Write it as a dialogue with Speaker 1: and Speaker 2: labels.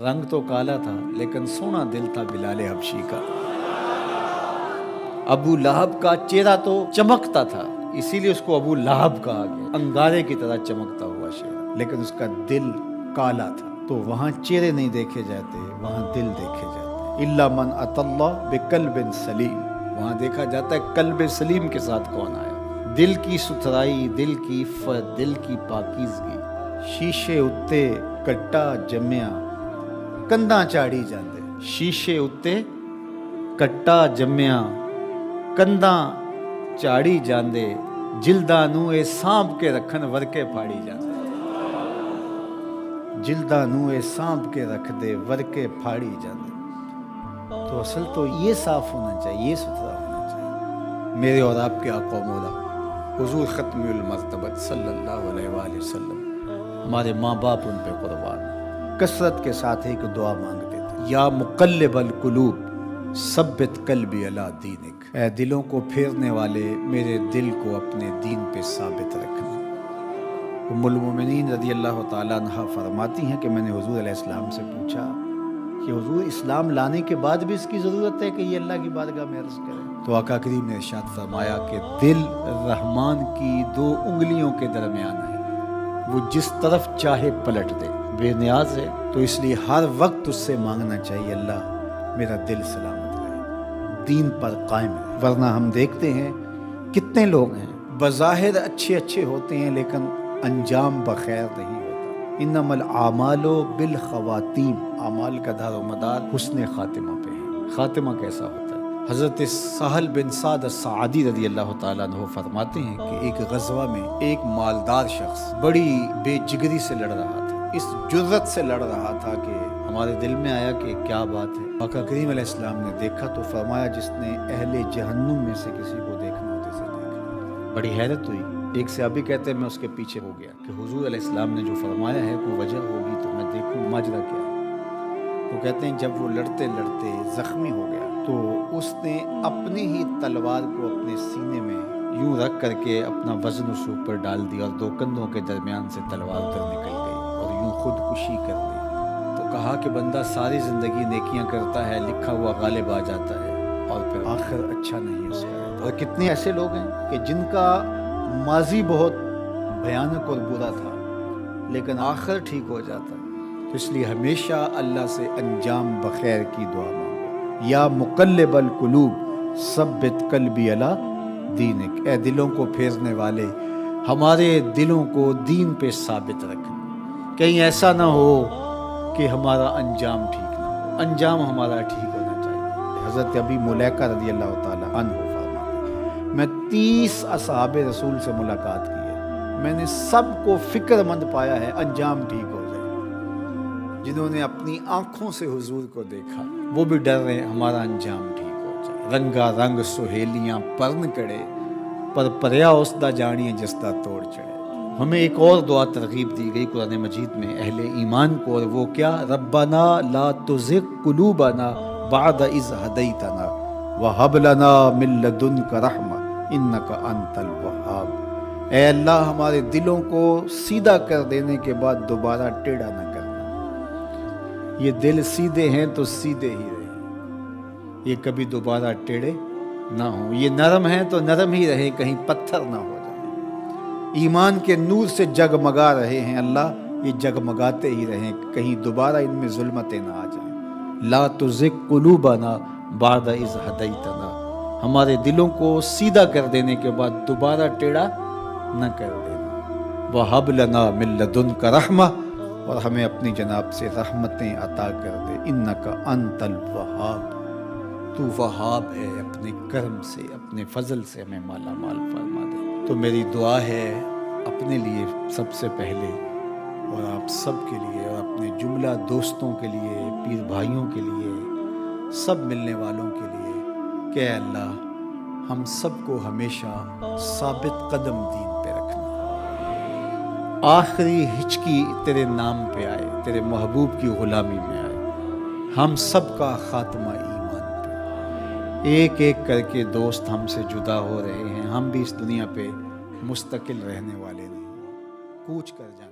Speaker 1: رنگ تو کالا تھا لیکن سونا دل تھا بلال حبشی کا۔ ابو لہب کا چہرہ تو چمکتا تھا، اسی لیے اس کو ابو لہب کہا گیا، انگارے کی طرح چمکتا ہوا چہرہ، لیکن اس کا دل کالا تھا۔ تو وہاں چہرے نہیں دیکھے جاتے، وہاں دل دیکھے جاتے۔ الا من اتى اللہ بقلب سلیم، وہاں دیکھا جاتا ہے قلب سلیم کے ساتھ کون آیا۔ دل کی ستھرائی، دل کی عفت، دل کی پاکیزگی۔ شیشے اتے کٹا جمیا کنداں چاڑی جاندے، شیشے اتے کٹا جمیا کنداں چاڑی جاندے، جلداں نوں اے سانپ کے رکھن ورکے پھاڑی جاندے، جلداں نوں اے سانپ کے رکھ دے ورکے پھاڑی جاندے۔ تو اصل تو یہ صاف ہونا چاہیے، یہ ستھرا ہونا چاہیے۔ میرے اور آپ کے آقا و مولا حضور ختم المرتبت صلی اللہ علیہ وآلہ وسلم، ہمارے ماں باپ ان پہ قربان، کثرت کے ساتھ ایک دعا مانگتے تھے، یا مقلب القلوب ثبت قلبی علی دینک، اے دلوں کو پھیرنے والے میرے دل کو اپنے دین پہ ثابت رکھنا۔ ام المومنین رضی اللہ تعالیٰ عنہ فرماتی ہیں کہ میں نے حضور علیہ السلام سے پوچھا کہ حضور اسلام لانے کے بعد بھی اس کی ضرورت ہے کہ یہ اللہ کی بارگاہ میں عرض کرے؟ تو آقا کریم نے ارشاد فرمایا کہ دل رحمان کی دو انگلیوں کے درمیان ہے، وہ جس طرف چاہے پلٹ دے، بے نیاز ہے، تو اس لیے ہر وقت اس سے مانگنا چاہیے، اللہ میرا دل سلامت رہے، دین پر قائم ہے۔ ورنہ ہم دیکھتے ہیں کتنے لوگ ہیں بظاہر اچھے ہوتے ہیں لیکن انجام بخیر نہیں ہوتا۔ انما الاعمال بالخواتیم، اعمال کا دار و مدار حسن خاتمہ پہ ہے۔ خاتمہ کیسا ہوتا ہے؟ حضرت سہل بن سعد الساعدی رضی اللہ تعالیٰ عنہ فرماتے ہیں کہ ایک غزوہ میں ایک مالدار شخص بڑی بے جگری سے لڑ رہا تھا، اس جرت سے لڑ رہا تھا کہ ہمارے دل میں آیا کہ کیا بات ہے۔ آقا کریم علیہ السلام نے دیکھا تو فرمایا جس نے اہل جہنم میں سے کسی کو دیکھنا ہوتے سے دیکھا۔ بڑی حیرت ہوئی، ایک صحابی کہتے ہیں میں اس کے پیچھے ہو گیا کہ حضور علیہ السلام نے جو فرمایا ہے کوئی وجہ ہوگی تو میں دیکھوں ماجرا کیا ہے۔ تو کہتے ہیں جب وہ لڑتے لڑتے زخمی ہو گیا تو اس نے اپنے ہی تلوار کو اپنے سینے میں یوں رکھ کر کے اپنا وزن اس اوپر ڈال دیا اور دو کندھوں کے درمیان سے تلوار ادھر نکل گئی اور یوں خودکشی کر لی۔ تو کہا کہ بندہ ساری زندگی نیکیاں کرتا ہے، لکھا ہوا غالب آ جاتا ہے اور پھر آخر اچھا نہیں اس کا۔ اور کتنے ایسے لوگ ہیں کہ جن کا ماضی بہت بھیانک اور برا تھا لیکن آخر ٹھیک ہو جاتا ہے۔ تو اس لیے ہمیشہ اللہ سے انجام بخیر کی دعا مانگو۔ یا مقلب القلوب ثبت قلبی علی دینک، اے دلوں کو پھیرنے والے ہمارے دلوں کو دین پہ ثابت رکھنا، کہیں ایسا نہ ہو کہ ہمارا انجام ٹھیک نہ ہو، انجام ہمارا ٹھیک ہونا چاہیے۔ حضرت ابی ملیکہ رضی اللہ تعالیٰ عنہ فرماتے، میں 30 اصحاب رسول سے ملاقات کی ہے، میں نے سب کو فکر مند پایا ہے انجام ٹھیک ہو جائے۔ جنہوں نے اپنی آنکھوں سے حضور کو دیکھا وہ بھی ڈر رہے ہمارا انجام ٹھیک ہو جائے۔ رنگا رنگ سہیلیاں پرن کڑے، پر پریا اس دا جانیے جس دا توڑ چڑھے۔ ہمیں ایک اور دعا ترغیب دی گئی قرآن مجید میں اہل ایمان کو، اور وہ کیا؟ ربنا لا تزغ قلوبنا بعد اذ ہدیتنا وہب لنا من لدنک رحمہ انک انت الوہاب، اے اللہ ہمارے دلوں کو سیدھا کر دینے کے بعد دوبارہ ٹیڑھا نہ کرنا۔ یہ دل سیدھے ہیں تو سیدھے ہی رہیں، یہ کبھی دوبارہ ٹیڑھے نہ ہوں۔ یہ نرم ہیں تو نرم ہی رہیں، کہیں پتھر نہ ہو جائیں۔ ایمان کے نور سے جگمگا رہے ہیں اللہ، یہ جگمگاتے ہی رہیں، کہیں دوبارہ ان میں ظلمتیں نہ آ جائیں۔ لا تزغ قلوبنا بعد اذ ہدیتنا، ہمارے دلوں کو سیدھا کر دینے کے بعد دوبارہ ٹیڑھا نہ کر دینا۔ وَهَبْ لَنَا مِن لَدُنْكَ رَحْمَةً، اور ہمیں اپنی جناب سے رحمتیں عطا کر دے۔ اِنَّكَ أَنْتَ الْوَهَّابُ، تو وہاب ہے، اپنے کرم سے اپنے فضل سے ہمیں مالا مال فرما دے۔ تو میری دعا ہے اپنے لیے سب سے پہلے اور آپ سب کے لیے اور اپنے جملہ دوستوں کے لیے، پیر بھائیوں کے لیے، سب ملنے والوں کے لیے کہ اے اللہ ہم سب کو ہمیشہ ثابت قدم دین پہ رکھنا، آخری ہچکی تیرے نام پہ آئے، تیرے محبوب کی غلامی میں آئے، ہم سب کا خاتمہ ایمان پہ۔ ایک ایک کر کے دوست ہم سے جدا ہو رہے ہیں، ہم بھی اس دنیا پہ مستقل رہنے والے نہیں، کوچ کر جائیں۔